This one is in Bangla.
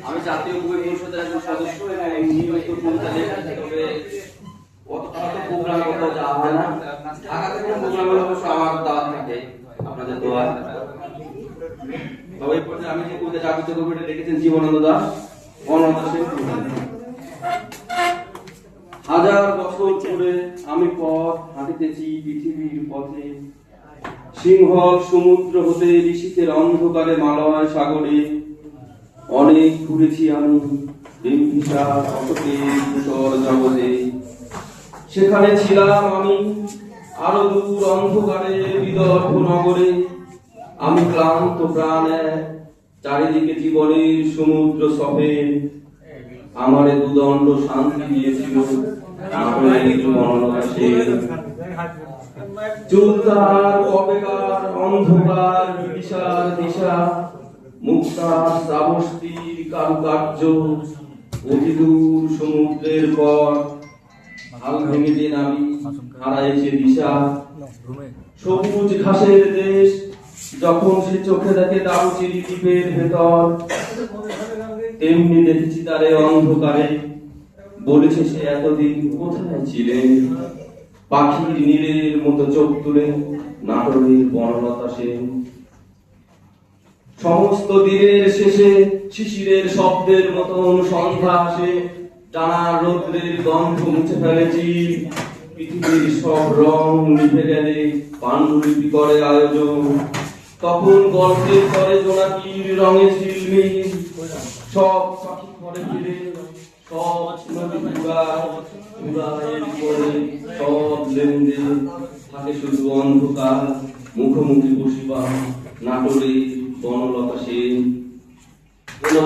আমি জাতীয় কবি পরিষদের একজন সদস্য এবং নিয়মিত কবিতা লেখি, তবে অতটা তো প্রোগ্রাম কোথাও যাওয়া হয় না। আগামী প্রোগ্রামের অবশ্য আমার দাওয়াত থাকে, আপনাদের দোয়া। তবে এই পর্যায়ে আমি যে কবিতা জাতীয় কবিতা লিখেছেন জীবনানন্দ দাস, অনাদাসের কবিতা। হাজার বছর ধরে আমি পথ হাঁটিতেছি পৃথিবীর পথে, সিংহল সমুদ্র হতে ঋষিতের অন্ধকারে মালয় সাগরে। অনেক ঘুরেছি আমি বিম্বিসার অশোকের ধূসর জগতে, সেখানে ছিলাম আমি আরো দূর অন্ধকারে বিদর্ভ নগরে। আমি ক্লান্ত প্রাণে চারিদিকে জীবনের সমুদ্র সফে, আমারে দুদণ্ড শান্তি দিয়েছিল চুলতার অবেকার অন্ধকার বিশাল দিশা, মুক্তার শ্রাবস্তির কারুকার্য অতিদূর সমুদ্রের পর। হাল ভেঙে দিন আমি হারাইছে দিশা, সবুজ ঘাসের দেশ যখন সে চোখে দেখে দারুচিরি দ্বীপের ভেতর, তেমনি দেখেছি তারে অন্ধকারে। বলেছে সে এতদিন কোথায় ছিলেন, পাখির নীলের মতো চোখ তুলে নাটোরের বনলতা সেন। সমস্ত দিনের শেষে শিশিরের শব্দের মতন সন্ধ্যা আসে, টানার রৌদ্রের গন্ধ মুছে ফেলেছি। পৃথিবীর সব রং নিভে গেলে পাণ্ডুলিপি করে আয়োজন, তখন গল্পের করে জোনাকির রঙে ঝিলমিল। সব পাখি ঘরে ফিরে, সব নদী উড়ায়ের পরে, সব লেনদেন থাকে শুধু অন্ধকার। মুখোমুখি বসিবা নাটোরে বনলতা সেন।